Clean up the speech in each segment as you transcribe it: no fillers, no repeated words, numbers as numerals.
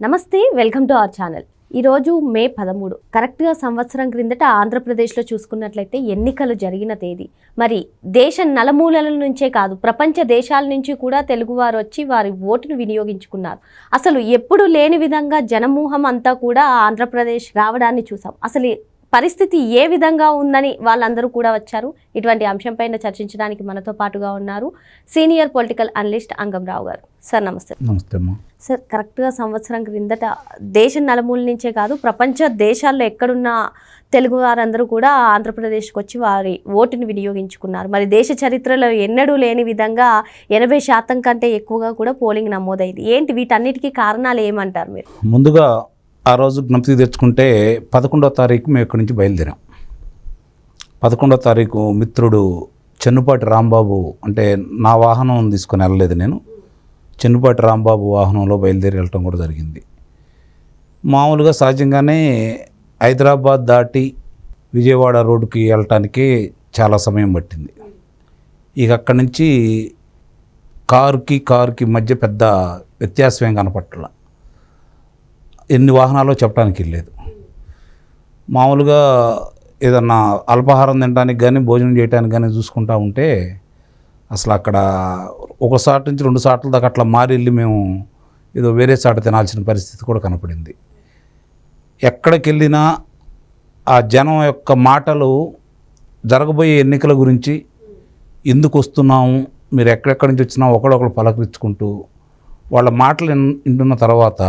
నమస్తే, welcome to our channel. ఈరోజు మే 13 కరెక్ట్గా సంవత్సరం క్రిందట ఆంధ్రప్రదేశ్లో చూసుకున్నట్లయితే ఎన్నికలు జరిగిన తేదీ. మరి దేశ నలుమూలల నుంచే కాదు, ప్రపంచ దేశాల నుంచి కూడా తెలుగువారు వచ్చి వారి ఓటును వినియోగించుకున్నారు. అసలు ఎప్పుడు లేని విధంగా జనమూహం అంతా కూడా ఆంధ్రప్రదేశ్ రావడాన్ని చూసాం. అసలు పరిస్థితి ఏ విధంగా ఉందని వాళ్ళందరూ కూడా వచ్చారు. ఇటువంటి అంశంపైన చర్చించడానికి మనతో పాటుగా ఉన్నారు సీనియర్ పొలిటికల్ అనలిస్ట్ అంగంరావు గారు. సార్ నమస్తే. నమస్తే అమ్మా. సార్, కరెక్ట్గా సంవత్సరం క్రిందట దేశం నలుమూల నుంచే కాదు, ప్రపంచ దేశాల్లో ఎక్కడున్న తెలుగు వారందరూ కూడా ఆంధ్రప్రదేశ్కి వచ్చి వారి ఓటుని వినియోగించుకున్నారు. మరి దేశ చరిత్రలో ఎన్నడూ లేని విధంగా 80% కంటే ఎక్కువగా కూడా పోలింగ్ నమోదైంది. ఏంటి వీటన్నిటికీ కారణాలు ఏమంటారు మీరు? ముందుగా ఆ రోజు జ్ఞప్తికి తెచ్చుకుంటే 11వ తారీఖు మేము ఇక్కడి నుంచి బయలుదేరాం. 11వ తారీఖు మిత్రుడు చెన్నుపాటి రాంబాబు, అంటే నా వాహనం తీసుకొని వెళ్ళలేదు, నేను చెన్నుపాటి రాంబాబు వాహనంలో బయలుదేరి వెళ్ళటం కూడా జరిగింది. మామూలుగా సహజంగానే హైదరాబాద్ దాటి విజయవాడ రోడ్డుకి వెళ్ళటానికి చాలా సమయం పట్టింది. ఇక అక్కడి నుంచి కారుకి మధ్య పెద్ద వ్యత్యాసం ఏం కనపట్ల. ఎన్ని వాహనాలు చెప్పడానికి లేదు. మామూలుగా ఏదన్నా అల్పాహారం తినడానికి కానీ భోజనం చేయడానికి కానీ చూసుకుంటా ఉంటే అసలు అక్కడ ఒక సాట్ నుంచి 2 సాట్ల దాకా అట్లా మారి వెళ్ళి మేము ఏదో వేరే చాట తినాల్సిన పరిస్థితి కూడా కనపడింది. ఎక్కడికి వెళ్ళినా ఆ జనం యొక్క మాటలు జరగబోయే ఎన్నికల గురించి, ఎందుకు వస్తున్నాము, మీరు ఎక్కడెక్కడి నుంచి వచ్చినా ఒకడొకరు పలకరించుకుంటూ వాళ్ళ మాటలు వింటున్న తర్వాత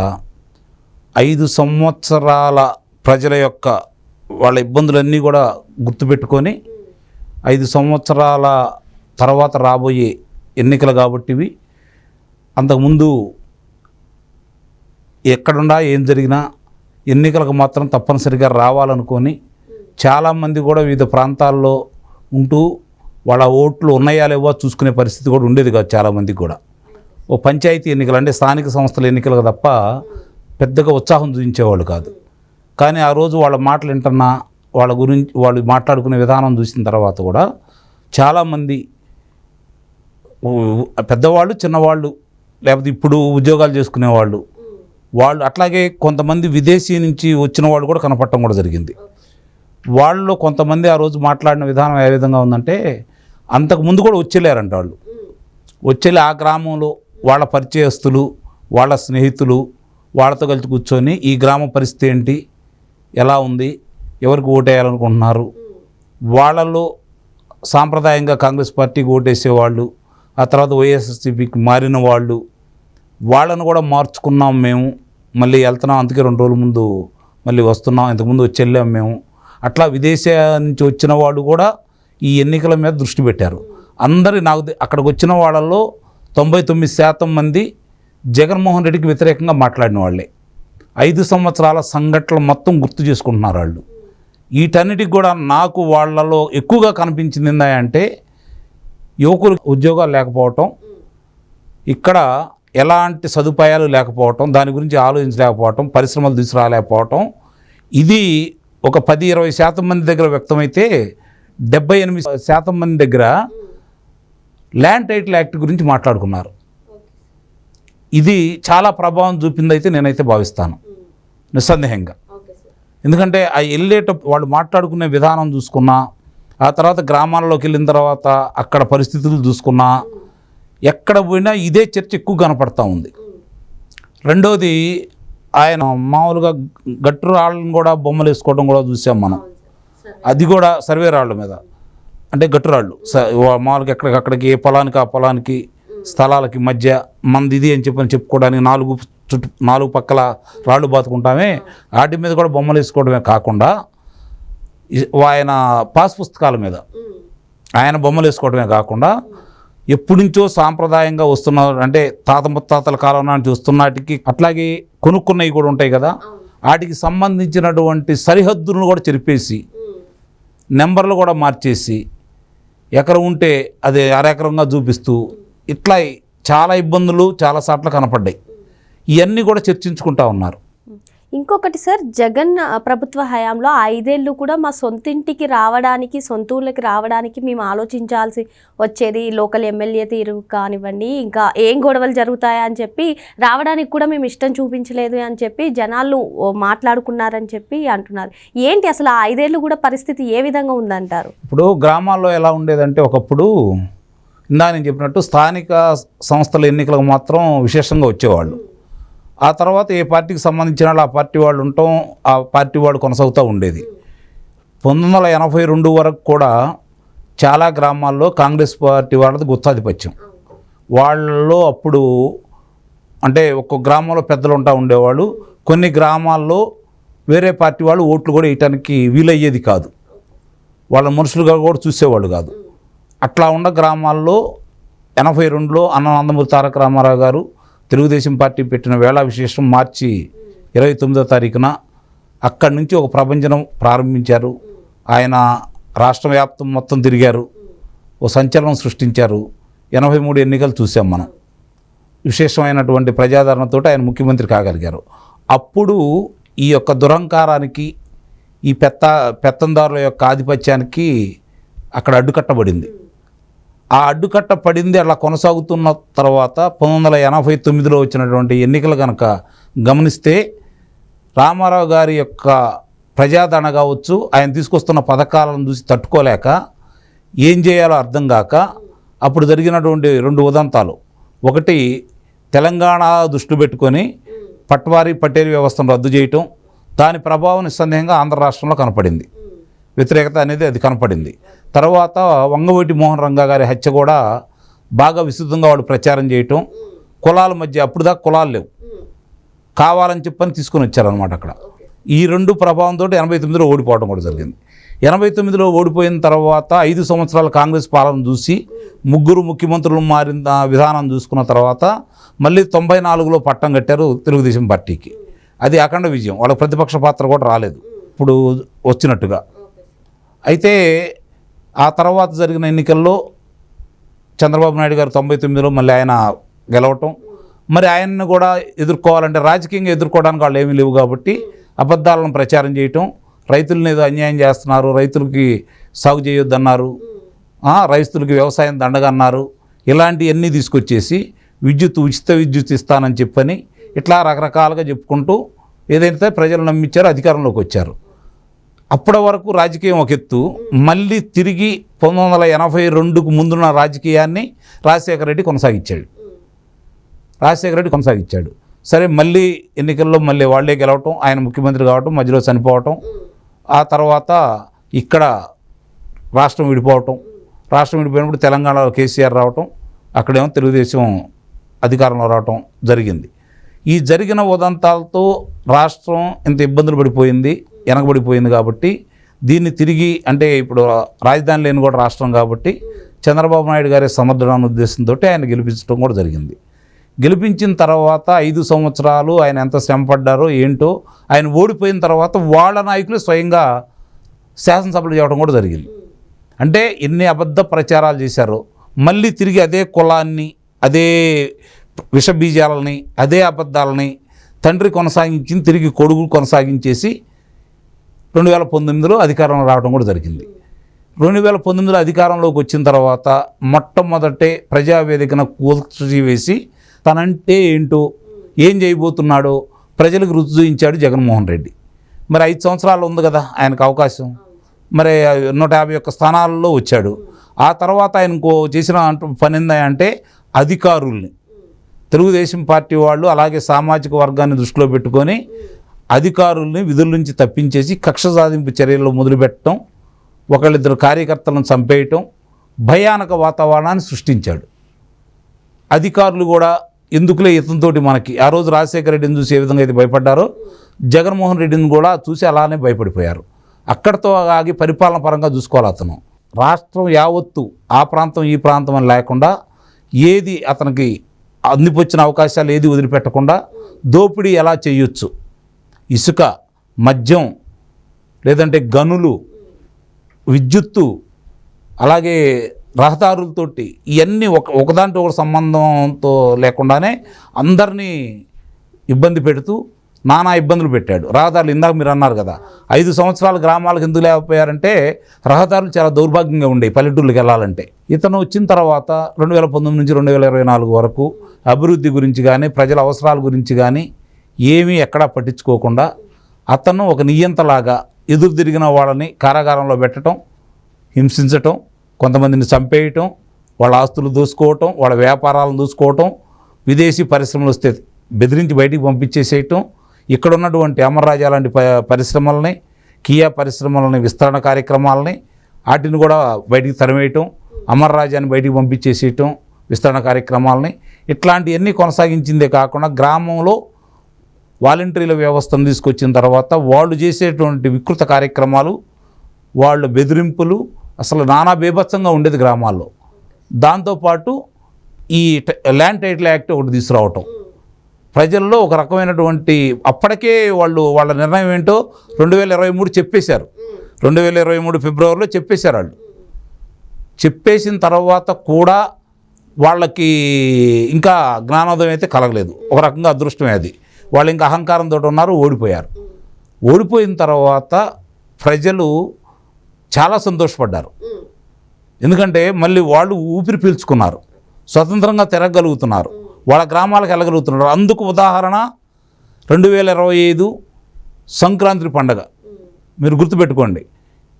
5 సంవత్సరాల ప్రజల యొక్క వాళ్ళ ఇబ్బందులన్నీ కూడా గుర్తుపెట్టుకొని 5 సంవత్సరాల తర్వాత రాబోయే ఎన్నికలు కాబట్టి ఇవి, అంతకుముందు ఎక్కడున్నా ఏం జరిగినా ఎన్నికలకు మాత్రం తప్పనిసరిగా రావాలనుకొని చాలామంది కూడా వివిధ ప్రాంతాల్లో ఉంటూ వాళ్ళ ఓట్లు ఉన్నాయా లేవో చూసుకునే పరిస్థితి కూడా ఉండేది కాదు. చాలామందికి కూడా ఓ పంచాయతీ ఎన్నికలు అంటే స్థానిక సంస్థల ఎన్నికలకు తప్ప పెద్దగా ఉత్సాహం చూపించేవాళ్ళు కాదు. కానీ ఆ రోజు వాళ్ళ మాటలు వింటున్నా, వాళ్ళ గురించి వాళ్ళు మాట్లాడుకునే విధానం చూసిన తర్వాత కూడా చాలామంది పెద్దవాళ్ళు, చిన్నవాళ్ళు, లేకపోతే ఇప్పుడు ఉద్యోగాలు చేసుకునేవాళ్ళు, వాళ్ళు అట్లాగే కొంతమంది విదేశీ నుంచి వచ్చిన వాళ్ళు కూడా కనపడటం కూడా జరిగింది. వాళ్ళు కొంతమంది ఆ రోజు మాట్లాడిన విధానం ఏ విధంగా ఉందంటే, అంతకుముందు కూడా వచ్చేలేరంట వాళ్ళు. వచ్చేలే ఆ గ్రామంలో వాళ్ళ పరిచయస్తులు, వాళ్ళ స్నేహితులు వాళ్ళతో కలిసి కూర్చొని ఈ గ్రామ పరిస్థితి ఏంటి, ఎలా ఉంది, ఎవరికి ఓటేయాలనుకుంటున్నారు, వాళ్ళలో సాంప్రదాయంగా కాంగ్రెస్ పార్టీకి ఓటేసేవాళ్ళు, ఆ తర్వాత వైఎస్ఆర్సీపీకి మారిన వాళ్ళు, వాళ్ళను కూడా మార్చుకున్నాం మేము, మళ్ళీ వెళ్తున్నాం, అందుకే 2 రోజుల ముందు మళ్ళీ వస్తున్నాం, ఇంతకుముందు వచ్చి వెళ్ళాం మేము, అట్లా విదేశాల నుంచి వచ్చిన వాళ్ళు కూడా ఈ ఎన్నికల మీద దృష్టి పెట్టారు. అందరి అక్కడికి వచ్చిన వాళ్ళల్లో 99% మంది జగన్మోహన్ రెడ్డికి వ్యతిరేకంగా మాట్లాడిన వాళ్ళే. 5 సంవత్సరాల సంఘటనలు మొత్తం గుర్తు చేసుకుంటున్నారు వాళ్ళు. వీటన్నిటికి కూడా నాకు వాళ్ళలో ఎక్కువగా కనిపించింది ఏంటంటే, యువకులు ఉద్యోగాలు లేకపోవటం, ఇక్కడ ఎలాంటి సదుపాయాలు లేకపోవటం, దాని గురించి ఆలోచించలేకపోవటం, పరిశ్రమలు తీసుకురాలేకపోవటం, ఇది ఒక 10-20% మంది దగ్గర వ్యక్తమైతే 78% మంది దగ్గర ల్యాండ్ టైటిల్ యాక్ట్ గురించి మాట్లాడుకున్నారు. ఇది చాలా ప్రభావం చూపిందైతే నేనైతే భావిస్తాను నిస్సందేహంగా. ఎందుకంటే ఆ వాళ్ళు మాట్లాడుకునే విధానం చూసుకున్నా, ఆ తర్వాత గ్రామాల్లోకి వెళ్ళిన తర్వాత అక్కడ పరిస్థితులు చూసుకున్నా, ఎక్కడ పోయినా ఇదే చర్చ ఎక్కువ కనపడతా ఉంది. రెండోది, ఆయన మామూలుగా గట్టు రాళ్ళను కూడా బొమ్మలు వేసుకోవడం కూడా చూసాం మనం. అది కూడా సర్వే రాళ్ళ మీద, అంటే గట్టురాళ్ళు మామూలుగా ఎక్కడికక్కడికి ఏ పొలానికి ఆ పొలానికి స్థలాలకి మధ్య మంది ఇది అని చెప్పుకోవడానికి 4 పక్కల రాళ్ళు బాతుకుంటామే, వాటి మీద కూడా బొమ్మలు వేసుకోవడమే కాకుండా ఆయన పాస్ పుస్తకాల మీద ఆయన బొమ్మలు వేసుకోవడమే కాకుండా ఎప్పటి నుంచో సాంప్రదాయంగా వస్తున్నారు, అంటే తాత ముత్తాతల కాలం నుంచి వస్తున్నటికి అట్లాగే కొనుక్కున్నవి కూడా ఉంటాయి కదా, వాటికి సంబంధించినటువంటి సరిహద్దులను కూడా చెరిపేసి నెంబర్లు కూడా మార్చేసి ఎకరం ఉంటే అది అరెకరంగా చూపిస్తూ ఇట్లా చాలా ఇబ్బందులు చాలా సార్లు కనపడ్డాయి. ఇవన్నీ కూడా చర్చించుకుంటా ఉన్నారు. ఇంకొకటి సార్, జగన్ ప్రభుత్వ హయాంలో 5 ఏళ్ళు కూడా మా సొంతింటికి రావడానికి, సొంత ఊళ్ళకి రావడానికి మేము ఆలోచించాల్సి వచ్చేది. లోకల్ ఎమ్మెల్యే తీరు కానివ్వండి, ఇంకా ఏం గొడవలు జరుగుతాయా అని చెప్పి రావడానికి కూడా మేము ఇష్టం చూపించలేదు అని చెప్పి జనాలు మాట్లాడుకున్నారని చెప్పి అంటున్నారు. ఏంటి అసలు ఆ 5 ఏళ్ళు కూడా పరిస్థితి ఏ విధంగా ఉందంటారు? ఇప్పుడు గ్రామాల్లో ఎలా ఉండేదంటే, ఒకప్పుడు ఇందా నేను చెప్పినట్టు స్థానిక సంస్థల ఎన్నికలకు మాత్రం విశేషంగా వచ్చేవాళ్ళు. ఆ తర్వాత ఏ పార్టీకి సంబంధించిన వాళ్ళు ఆ పార్టీ వాళ్ళు ఉండటం, ఆ పార్టీ వాళ్ళు కొనసాగుతూ ఉండేది. 1982 వరకు కూడా చాలా గ్రామాల్లో కాంగ్రెస్ పార్టీ వాళ్ళది గుత్తాధిపత్యం. వాళ్ళలో అప్పుడు అంటే ఒక్కొక్క గ్రామంలో పెద్దలు ఉంటా ఉండేవాళ్ళు. కొన్ని గ్రామాల్లో వేరే పార్టీ వాళ్ళు ఓట్లు కూడా వేయటానికి వీలయ్యేది కాదు. వాళ్ళ మనుషులుగా కూడా చూసేవాళ్ళు కాదు. అట్లా ఉన్న గ్రామాల్లో 82లో నందమూరి తారక రామారావు గారు తెలుగుదేశం పార్టీ పెట్టిన వేళ విశేషం మార్చి 29వ తారీఖున అక్కడి నుంచి ఒక ప్రభంజనం ప్రారంభించారు. ఆయన రాష్ట్ర వ్యాప్తం మొత్తం తిరిగారు, ఓ సంచలనం సృష్టించారు. 83 ఎన్నికలు చూసాం మనం. విశేషమైనటువంటి ప్రజాదరణతో ఆయన ముఖ్యమంత్రి కాగలిగారు. అప్పుడు ఈ యొక్క దురహంకారానికి, ఈ పెత్తందారుల యొక్క ఆధిపత్యానికి అక్కడ అడ్డుకట్టబడింది. ఆ అడ్డుకట్ట పడింది. అలా కొనసాగుతున్న తర్వాత 1989లో వచ్చినటువంటి ఎన్నికలు కనుక గమనిస్తే, రామారావు గారి యొక్క ప్రజాదరణ కావచ్చు, ఆయన తీసుకొస్తున్న పథకాలను చూసి తట్టుకోలేక ఏం చేయాలో అర్థం కాక అప్పుడు జరిగినటువంటి 2 ఉదంతాలు. ఒకటి, తెలంగాణ దృష్టిలో పెట్టుకొని పట్వారీ పటేల్ వ్యవస్థను రద్దు చేయటం, దాని ప్రభావం నిస్సందేహంగా ఆంధ్ర రాష్ట్రంలో కనపడింది. వ్యతిరేకత అనేది అది కనపడింది. తర్వాత వంగవీటి మోహన్ రంగా గారి హత్య కూడా బాగా విస్తృతంగా వాళ్ళు ప్రచారం చేయటం, కులాల మధ్య, అప్పుడు దాకా కులాలు లేవు, కావాలని చెప్పని తీసుకొని వచ్చారనమాట అక్కడ. ఈ 2 ప్రభావంతో 89లో ఓడిపోవడం కూడా జరిగింది. 89లో ఓడిపోయిన తర్వాత 5 సంవత్సరాల కాంగ్రెస్ పాలన చూసి 3 ముఖ్యమంత్రులు మారిన విధానం చూసుకున్న తర్వాత మళ్ళీ 94లో పట్టం కట్టారు తెలుగుదేశం పార్టీకి. అది అఖండ విజయం. వాళ్ళకి ప్రతిపక్ష పాత్ర కూడా రాలేదు ఇప్పుడు వచ్చినట్టుగా. అయితే ఆ తర్వాత జరిగిన ఎన్నికల్లో చంద్రబాబు నాయుడు గారు 99లో మళ్ళీ ఆయన గెలవటం, మరి ఆయన్ని కూడా ఎదుర్కోవాలంటే రాజకీయంగా ఎదుర్కోవడానికి వాళ్ళు ఏమీ లేవు కాబట్టి అబద్ధాలను ప్రచారం చేయటం, రైతులను ఏదో అన్యాయం చేస్తున్నారు, రైతులకి సాగు చేయొద్దన్నారు, రైతులకి వ్యవసాయం దండగా అన్నారు, ఇలాంటివన్నీ తీసుకొచ్చేసి ఉచిత విద్యుత్ ఇస్తానని చెప్పని ఇట్లా రకరకాలుగా చెప్పుకుంటూ ఏదైతే ప్రజలు నమ్మించారో అధికారంలోకి వచ్చారు. అప్పటి వరకు రాజకీయం ఒక ఎత్తు, మళ్ళీ తిరిగి 1982కు ముందున్న రాజకీయాన్ని రాజశేఖర రెడ్డి కొనసాగించాడు. సరే, మళ్ళీ ఎన్నికల్లో మళ్ళీ వాళ్ళే గెలవటం, ఆయన ముఖ్యమంత్రి కావటం, మధ్యలో చనిపోవటం, ఆ తర్వాత ఇక్కడ రాష్ట్రం విడిపోయినప్పుడు తెలంగాణలో కేసీఆర్ రావటం, అక్కడేమో తెలుగుదేశం అధికారంలో రావటం జరిగింది. ఈ జరిగిన ఉదంతాలతో రాష్ట్రం ఇంత ఇబ్బందులు పడిపోయింది, వెనకబడిపోయింది. కాబట్టి దీన్ని తిరిగి, అంటే ఇప్పుడు రాజధాని లేని కూడా రాష్ట్రం కాబట్టి చంద్రబాబు నాయుడు గారి సమర్థన ఉద్దేశంతో ఆయన గెలిపించడం కూడా జరిగింది. గెలిపించిన తర్వాత 5 సంవత్సరాలు ఆయన ఎంత శ్రమపడ్డారో ఏంటో, ఆయన ఓడిపోయిన తర్వాత వాళ్ళ నాయకులు స్వయంగా శాసనసభలు చేయడం కూడా జరిగింది. అంటే ఎన్ని అబద్ధ ప్రచారాలు చేశారో మళ్ళీ తిరిగి అదే కులాన్ని, అదే విషబీజాలని, అదే అబద్ధాలని తండ్రి కొనసాగించి తిరిగి కొడుకు కొనసాగించేసి 2019లో అధికారంలో రావడం కూడా జరిగింది. 2019లో అధికారంలోకి వచ్చిన తర్వాత మొట్టమొదటే ప్రజావేదికను కూల్చివేసి తనంటే ఏంటో, ఏం చేయబోతున్నాడో ప్రజలకు రుచి చూపించాడు జగన్మోహన్ రెడ్డి. మరి 5 సంవత్సరాలు ఉంది కదా ఆయనకు అవకాశం, మరి 151 స్థానాల్లో వచ్చాడు. ఆ తర్వాత ఆయనకు చేసిన పని ఏంటంటే అధికారుల్ని, తెలుగుదేశం పార్టీ వాళ్ళు అలాగే సామాజిక వర్గాన్ని దృష్టిలో పెట్టుకొని అధికారుల్ని విధుల నుంచి తప్పించేసి కక్ష సాధింపు చర్యలు మొదలుపెట్టడం, ఒకళ్ళిద్దరు కార్యకర్తలను చంపేయటం, భయానక వాతావరణాన్ని సృష్టించాడు. అధికారులు కూడా ఎందుకులే ఇతనితోటి మనకి, ఆ రోజు రాజశేఖర రెడ్డిని చూసి ఏ విధంగా అయితే భయపడ్డారో జగన్మోహన్ రెడ్డిని కూడా చూసి అలానే భయపడిపోయారు. అక్కడితో ఆగి పరిపాలన పరంగా చూసుకోవాలి అతను. రాష్ట్రం యావత్తు ఆ ప్రాంతం ఈ ప్రాంతం అని లేకుండా ఏది అతనికి అందిపొచ్చిన అవకాశాలు ఏది వదిలిపెట్టకుండా దోపిడీ ఎలా చేయొచ్చు, ఇసుక, మద్యం, లేదంటే గనులు, విద్యుత్తు, అలాగే రహదారులతోటి ఇవన్నీ ఒకదాంతో ఒక సంబంధంతో లేకుండానే అందరినీ ఇబ్బంది పెడుతూ నానా ఇబ్బందులు పెట్టాడు. రహదారులు ఇందాక మీరు అన్నారు కదా, 5 సంవత్సరాలు గ్రామాలకు ఎందుకు లేకపోయారంటే రహదారులు చాలా దౌర్భాగ్యంగా ఉండేవి పల్లెటూళ్ళకి వెళ్ళాలంటే. ఇతను వచ్చిన తర్వాత 2019 నుంచి 2024 వరకు అభివృద్ధి గురించి కానీ ప్రజల అవసరాల గురించి కానీ ఏమీ ఎక్కడా పట్టించుకోకుండా అతను ఒక నియంతలాగా ఎదురు తిరిగిన వాళ్ళని కారాగారంలో పెట్టడం, హింసించటం, కొంతమందిని చంపేయటం, వాళ్ళ ఆస్తులు దోసుకోవటం, వాళ్ళ వ్యాపారాలను దోసుకోవటం, విదేశీ పరిశ్రమలు వస్తే బెదిరించి బయటికి పంపించేసేయటం, ఇక్కడ ఉన్నటువంటి అమర్రాజా లాంటి పరిశ్రమలని, కియా పరిశ్రమలని విస్తరణ కార్యక్రమాలని వాటిని కూడా బయటికి తరిమేయటం, అమర్రాజాని బయటికి పంపించేసేయటం, విస్తరణ కార్యక్రమాలని ఇట్లాంటివన్నీ కొనసాగించిందే కాకుండా గ్రామంలో వాలంటీర్ల వ్యవస్థను తీసుకొచ్చిన తర్వాత వాళ్ళు చేసేటువంటి వికృత కార్యక్రమాలు, వాళ్ళ బెదిరింపులు అసలు నానా బీభత్సంగా ఉండేది గ్రామాల్లో. దాంతోపాటు ఈ ల్యాండ్ టైటిల్ యాక్ట్ ఒకటి తీసుకురావటం, ప్రజల్లో ఒక రకమైనటువంటి అప్పటికే వాళ్ళ నిర్ణయం ఏంటో 2023 చెప్పేశారు. 2023 ఫిబ్రవరిలో చెప్పేశారు. వాళ్ళు చెప్పేసిన తర్వాత కూడా వాళ్ళకి ఇంకా జ్ఞానోదయం అయితే కలగలేదు. ఒక రకంగా అదృష్టమే అది. వాళ్ళు ఇంకా అహంకారంతో ఉన్నారు, ఓడిపోయారు. ఓడిపోయిన తర్వాత ప్రజలు చాలా సంతోషపడ్డారు. ఎందుకంటే మళ్ళీ వాళ్ళు ఊపిరి పీల్చుకున్నారు, స్వతంత్రంగా తిరగలుగుతున్నారు, వాళ్ళ గ్రామాలకు వెళ్ళగలుగుతున్నారు. అందుకు ఉదాహరణ 2025 సంక్రాంతి పండగ. మీరు గుర్తుపెట్టుకోండి,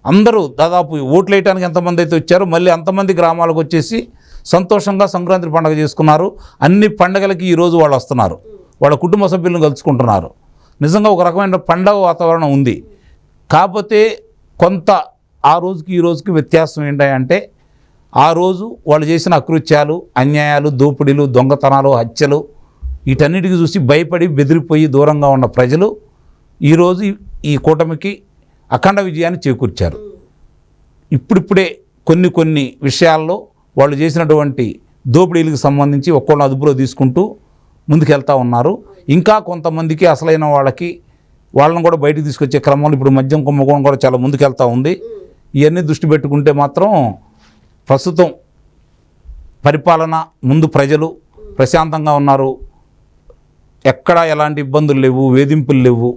అందరూ దాదాపు ఓట్లు వేయడానికి ఎంతమంది అయితే వచ్చారో మళ్ళీ అంతమంది గ్రామాలకు వచ్చేసి సంతోషంగా సంక్రాంతి పండగ చేసుకున్నారు. అన్ని పండగలకి ఈరోజు వాళ్ళు వస్తున్నారు, వాళ్ళ కుటుంబ సభ్యులను కలుసుకుంటున్నారు. నిజంగా ఒక రకమైన పండగ వాతావరణం ఉంది. కాకపోతే కొంత ఆ రోజుకి ఈ రోజుకి వ్యత్యాసం ఏంటంటే ఆ రోజు వాళ్ళు చేసిన అకృత్యాలు, అన్యాయాలు, దోపిడీలు, దొంగతనాలు, హత్యలు వీటన్నిటికి చూసి భయపడి బెదిరిపోయి దూరంగా ఉన్న ప్రజలు ఈరోజు ఈ కూటమికి అఖండ విజయాన్ని చేకూర్చారు. ఇప్పుడిప్పుడే కొన్ని విషయాల్లో వాళ్ళు చేసినటువంటి దోపిడీలకు సంబంధించి ఒక్కొక్కరు అదుపులో తీసుకుంటూ ముందుకెళ్తూ ఉన్నారు. ఇంకా కొంతమందికి అసలైన వాళ్ళని కూడా బయటికి తీసుకొచ్చే క్రమంలో ఇప్పుడు మద్యం కుంభకోణం కూడా చాలా ముందుకెళ్తూ ఉంది. ఇవన్నీ దృష్టి పెట్టుకుంటే మాత్రం ప్రస్తుతం పరిపాలన ముందు ప్రజలు ప్రశాంతంగా ఉన్నారు, ఎక్కడా ఎలాంటి ఇబ్బందులు లేవు, వేధింపులు లేవు,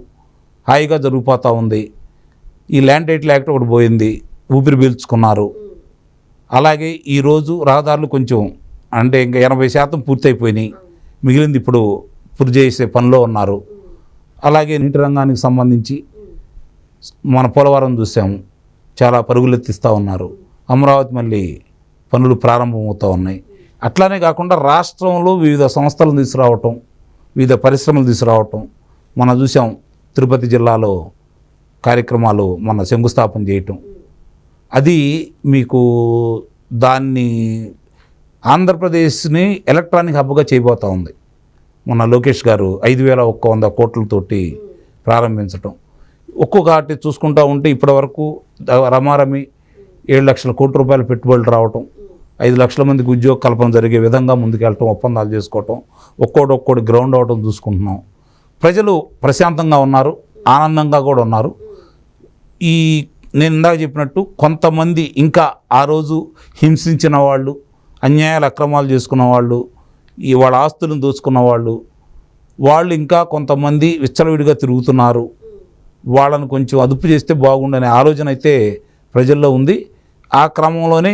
హాయిగా జరిగిపోతూ ఉంది. ఈ ల్యాండ్ టైటిల్ యాక్ట్ ఒకటి పోయింది, ఊపిరి పీల్చుకున్నారు. అలాగే ఈరోజు రహదారులు కొంచెం అంటే ఇంకా 80% పూర్తయిపోయినాయి, మిగిలింది ఇప్పుడు పూర్తి చేసే పనిలో ఉన్నారు. అలాగే నీటి రంగానికి సంబంధించి మన పోలవరం చూసాము, చాలా పరుగులెత్తిస్తూ ఉన్నారు. అమరావతి మళ్ళీ పనులు ప్రారంభమవుతూ ఉన్నాయి. అట్లానే కాకుండా రాష్ట్రంలో వివిధ సంస్థలను తీసుకురావటం, వివిధ పరిశ్రమలు తీసుకురావటం మనం చూసాం. తిరుపతి జిల్లాలో కార్యక్రమాలు మన శంకుస్థాపన చేయటం, అది మీకు దాన్ని ఆంధ్రప్రదేశ్ని ఎలక్ట్రానిక్ హబ్గా చేయబోతూ ఉంది. మొన్న లోకేష్ గారు 5,100 కోట్లతోటి ప్రారంభించటం. ఒక్కొక్కటి చూసుకుంటూ ఉంటే ఇప్పటివరకు రమారమి 7 లక్షల కోట్ల రూపాయల పెట్టుబడులు రావటం, 5 లక్షల మందికి ఉద్యోగ కల్పన జరిగే విధంగా ముందుకెళ్ళటం, ఒప్పందాలు చేసుకోవటం, ఒక్కోటి గ్రౌండ్ అవటం చూసుకుంటున్నాం. ప్రజలు ప్రశాంతంగా ఉన్నారు, ఆనందంగా కూడా ఉన్నారు. నేను ఇందాక చెప్పినట్టు కొంతమంది ఇంకా ఆ రోజు హింసించిన వాళ్ళు, అన్యాయాలు అక్రమాలు చేసుకున్న వాళ్ళు, వాళ్ళ ఆస్తులను దోచుకున్న వాళ్ళు ఇంకా కొంతమంది విచ్చలవిడిగా తిరుగుతున్నారు. వాళ్ళను కొంచెం అదుపు చేస్తే బాగుండనే ఆలోచన అయితే ప్రజల్లో ఉంది. ఆ క్రమంలోనే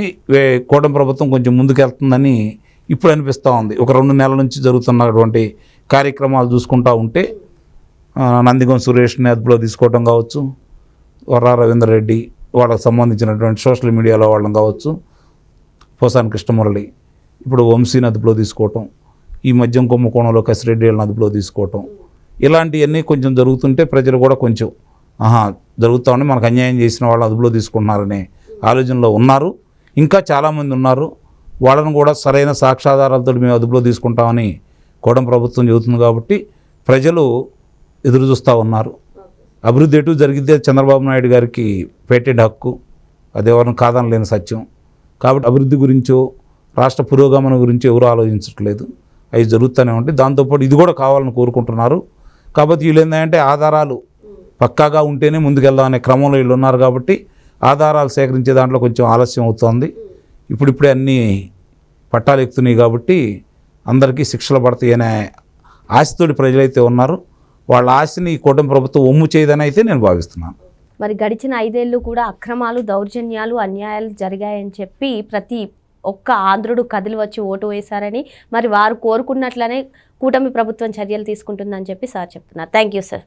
కూటమి ప్రభుత్వం కొంచెం ముందుకెళ్తుందని ఇప్పుడు అనిపిస్తూ ఉంది. ఒక 2 నెలల నుంచి జరుగుతున్నటువంటి కార్యక్రమాలు చూసుకుంటూ ఉంటే నందిగం సురేష్ని అదుపులో తీసుకోవడం కావచ్చు, వర్రా రవీందర్ రెడ్డి వాళ్ళకి సంబంధించినటువంటి సోషల్ మీడియాలో వాళ్ళని కావచ్చు, పోసాని కృష్ణమురళి, ఇప్పుడు వంశీని అదుపులో తీసుకోవటం, ఈ మద్యం కుంభకోణంలో కసిరెడ్డి వాళ్ళని అదుపులో తీసుకోవటం, ఇలాంటివన్నీ కొంచెం జరుగుతుంటే ప్రజలు కూడా కొంచెం జరుగుతూ ఉండి మనకు అన్యాయం చేసిన వాళ్ళు అదుపులో తీసుకుంటున్నారనే ఆలోచనలో ఉన్నారు. ఇంకా చాలామంది ఉన్నారు. వాళ్ళను కూడా సరైన సాక్ష్యాధారాలతో మేము అదుపులో తీసుకుంటామని కూటమి ప్రభుత్వం చెబుతుంది. కాబట్టి ప్రజలు ఎదురు చూస్తూ ఉన్నారు. అభివృద్ధి ఎటు జరిగితే చంద్రబాబు నాయుడు గారికి పేటెంట్ హక్కు, అదేవరం కాదనలేని సత్యం. కాబట్టి అభివృద్ధి గురించో రాష్ట్ర పురోగమన గురించి ఎవరు ఆలోచించట్లేదు, అవి జరుగుతూనే ఉంటాయి. దాంతోపాటు ఇది కూడా కావాలని కోరుకుంటున్నారు. కాబట్టి వీళ్ళు ఏంటంటే ఆధారాలు పక్కాగా ఉంటేనే ముందుకెళ్దామనే క్రమంలో వీళ్ళు ఉన్నారు. కాబట్టి ఆధారాలు సేకరించే దాంట్లో కొంచెం ఆలస్యం అవుతోంది. ఇప్పుడిప్పుడే అన్నీ పట్టాలు ఎక్కుతున్నాయి కాబట్టి అందరికీ శిక్షలు పడతాయి అనే ఆశతోటి ప్రజలైతే ఉన్నారు. వాళ్ళ ఆశని ఈ కూటమి ప్రభుత్వం ఒమ్ము చేయదని అయితే నేను భావిస్తున్నాను. మరి గడిచిన 5 ఏళ్ళు కూడా అక్రమాలు, దౌర్జన్యాలు, అన్యాయాలు జరిగాయని చెప్పి ప్రతి ఒక్క ఆంధ్రుడు కదిలి వచ్చి ఓటు వేశారని, మరి వారు కోరుకున్నట్లనే కూటమి ప్రభుత్వం చర్యలు తీసుకుంటుందని చెప్పి సార్ చెప్తున్నారు. Thank you sir.